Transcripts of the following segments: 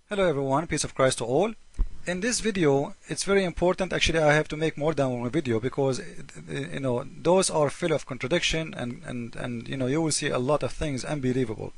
Hello everyone, peace of Christ to all. In this video, it's very important. Actually, I have to make more than one video because those are full of contradiction and you will see a lot of things unbelievable.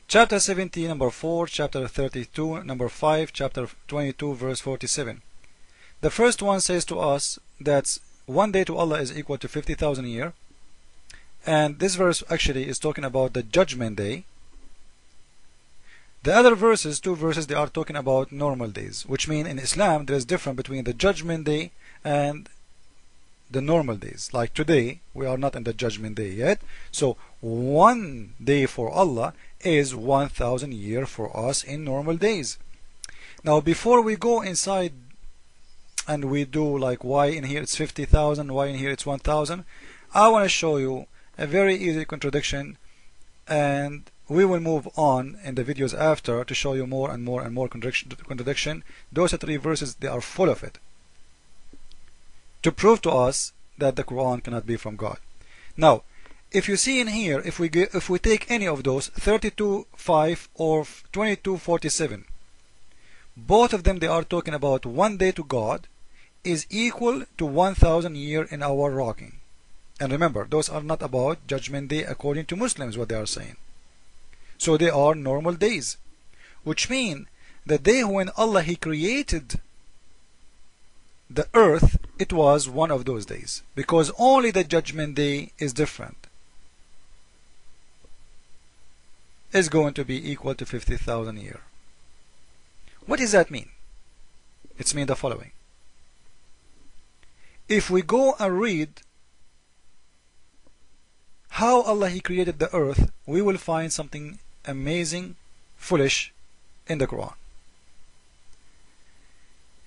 Chapter 17, number 4, chapter 32, number 5, chapter 22, verse 47. The first one says to us that one day to Allah is equal to 50,000 years, and this verse actually is talking about the judgment day. The other verses, two verses, they are talking about normal days, which mean in Islam there is difference between the judgment day and the normal days. Like today, we are not in the judgment day yet. So one day for Allah is 1,000 years for us in normal days. Now before we go inside and we do like why in here it's 50,000, why in here it's 1,000, I want to show you a very easy contradiction, and we will move on in the videos after to show you more and more and more contradiction. Those three verses, they are full of it, to prove to us that the Quran cannot be from God. Now, if you see in here, if we take any of those 32:5 or 22:47, both of them they are talking about one day to God is equal to 1,000 years in our rocking. And remember, those are not about judgment day according to Muslims, what they are saying. So they are normal days, which mean the day when Allah He created the earth, it was one of those days, because only the judgment day is different. Is going to be equal to 50,000 years. What does that mean? It's mean the following. If we go and read how Allah He created the earth, we will find something amazing, foolish in the Quran.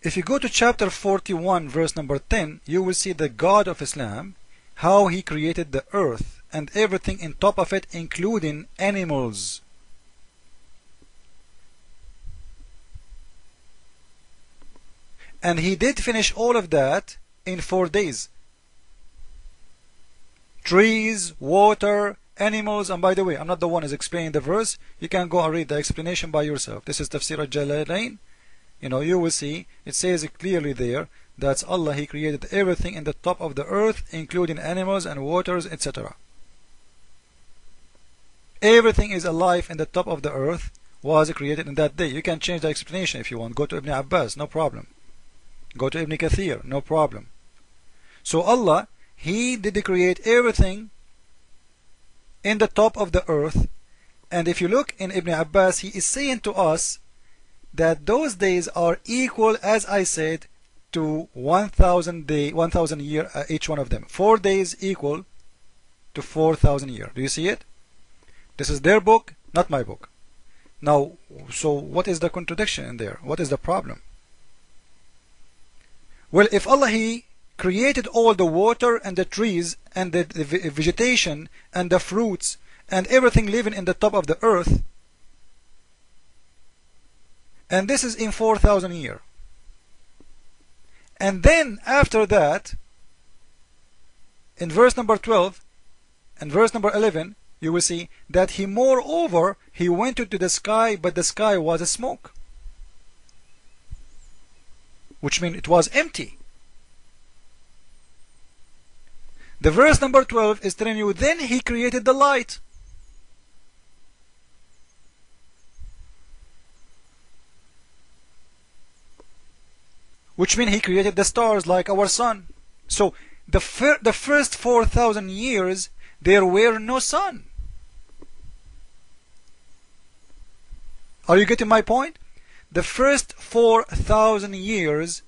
If you go to chapter 41 verse number 10, you will see the God of Islam, how He created the earth and everything in top of it, including animals. And He did finish all of that in 4 days. Trees, water, animals, and by the way, I'm not the one who's explaining the verse. You can go and read the explanation by yourself. This is Tafsir al-Jalalain. You will see it says it clearly there that Allah He created everything in the top of the earth, including animals and waters, etc. Everything is alive in the top of the earth was created in that day. You can change the explanation if you want. Go to Ibn Abbas, no problem. Go to Ibn Kathir, no problem. So Allah, He did create everything in the top of the earth. And if you look in Ibn Abbas, he is saying to us that those days are equal, as I said, to 1,000 years each one of them. 4 days equal to 4,000 years. Do you see it? This is their book, not my book. Now, so what is the contradiction in there? What is the problem? Well, if Allah He created all the water and the trees and the vegetation and the fruits and everything living in the top of the earth, and this is in 4,000 years, and then after that in verse number 12 and verse number 11 you will see that He moreover He went into the sky, but the sky was a smoke, which means it was empty. The verse number 12 is telling you then He created the light. Which means He created the stars like our sun. So the first 4,000 years there were no sun. Are you getting my point? The first 4,000 years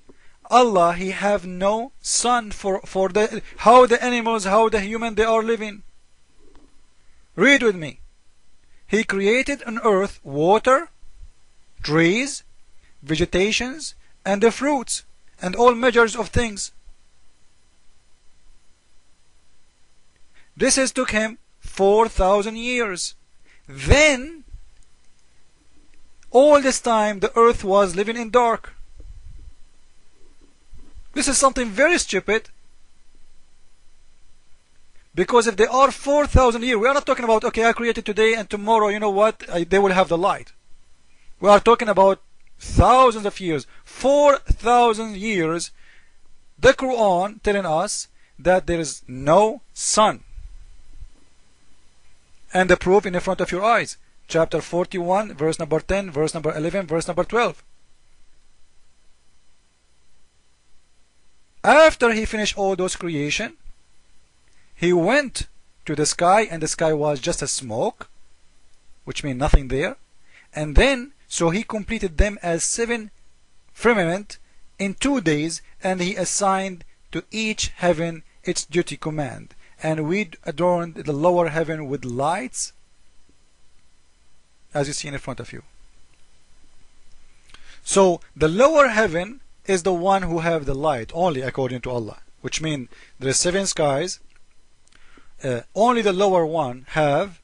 Allah He have no sun for how the animals, how the human they are living. Read with me. He created on earth water, trees, vegetations, and the fruits, and all measures of things. This has took Him 4,000 years. Then all this time the earth was living in dark. This is something very stupid, because if they are 4,000 years, we are not talking about, okay, I created today and tomorrow, you know what, they will have the light. We are talking about thousands of years, 4,000 years. The Quran telling us that there is no sun. And the proof in front of your eyes. Chapter 41, verse number 10, verse number 11, verse number 12. After he finished all those creation, he went to the sky, and the sky was just a smoke, which means nothing there. And then, so he completed them as 7 firmament in 2 days, and he assigned to each heaven its duty command. And we adorned the lower heaven with lights, as you see in front of you. So the lower heaven is the one who have the light only according to Allah, which means there are 7 skies. Only the lower one have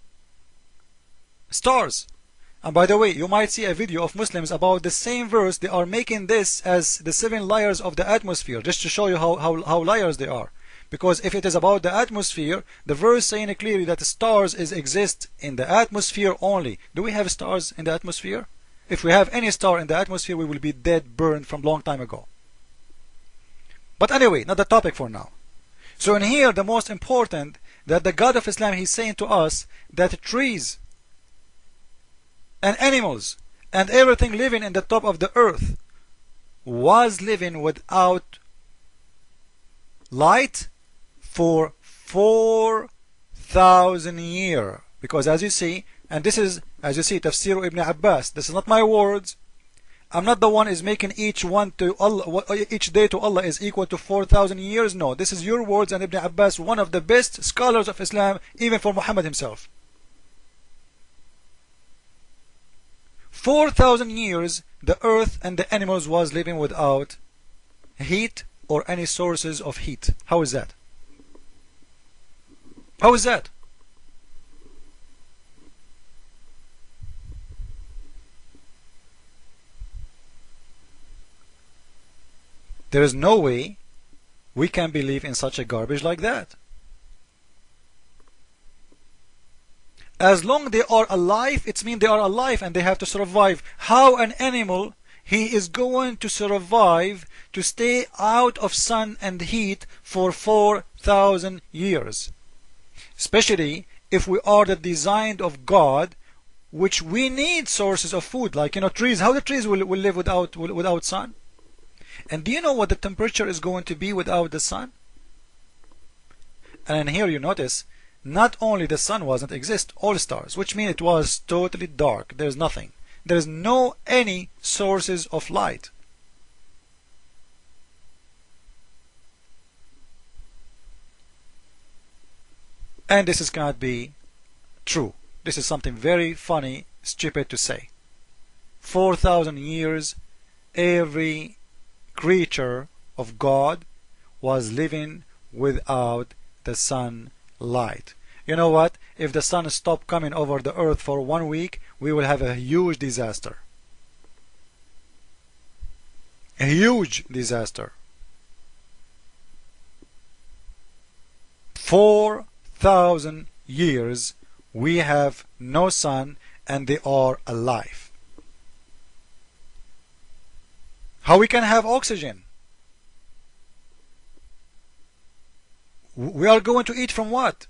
stars. And by the way, you might see a video of Muslims about the same verse. They are making this as the 7 layers of the atmosphere, just to show you how liars they are. Because if it is about the atmosphere, the verse saying clearly that the stars exist in the atmosphere only. Do we have stars in the atmosphere? If we have any star in the atmosphere, we will be dead, burned from long time ago. But anyway, not the topic for now. So in here, the most important, that the God of Islam, he's saying to us that trees and animals and everything living in the top of the earth was living without light for 4,000 years. Because as you see, and this is, as you see, Tafsir Ibn Abbas, this is not my words. I'm not the one is making each one to Allah, each day to Allah is equal to 4,000 years. No, this is your words, and Ibn Abbas, one of the best scholars of Islam, even for Muhammad himself. 4,000 years, the earth and the animals was living without heat or any sources of heat. How is that? How is that? There is no way we can believe in such a garbage like that. As long as they are alive, it means they are alive and they have to survive. How an animal, he is going to survive to stay out of sun and heat for 4,000 years? Especially if we are the design of God, which we need sources of food, like trees. How the trees will live without sun? And do you know what the temperature is going to be without the sun? And here you notice, not only the sun wasn't exist, all stars, which means it was totally dark. There's nothing. There is no any sources of light. And this cannot be true. This is something very funny, stupid to say. 4,000 years, every creature of God was living without the sunlight. You know what? If the sun stopped coming over the earth for 1 week, we will have a huge disaster. A huge disaster. 4,000 years we have no sun and they are alive. How we can have oxygen? We are going to eat from what?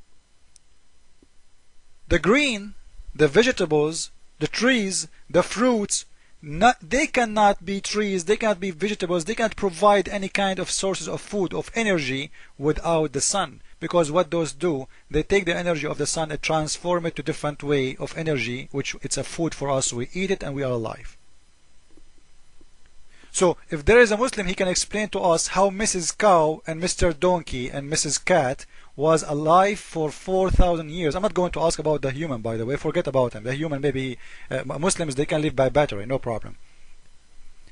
The green, the vegetables, the trees, the fruits, they cannot be trees, they cannot be vegetables, they cannot provide any kind of sources of food, of energy without the sun. Because what those do, they take the energy of the sun and transform it to different way of energy, which it's a food for us. We eat it and we are alive. So if there is a Muslim, he can explain to us how Mrs. Cow and Mr. Donkey and Mrs. Cat was alive for 4,000 years. I'm not going to ask about the human, by the way. Forget about him. The human, maybe Muslims, they can live by battery, no problem.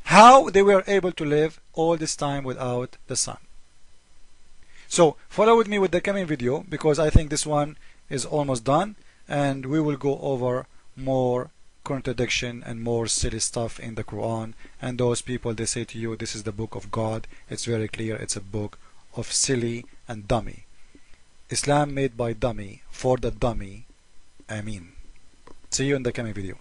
How they were able to live all this time without the sun. So follow with me with the coming video, because I think this one is almost done, and we will go over more contradiction and more silly stuff in the Quran. And those people, they say to you, this is the book of God. It's very clear, it's a book of silly and dummy. Islam made by dummy for the dummy. Ameen. See you in the coming video.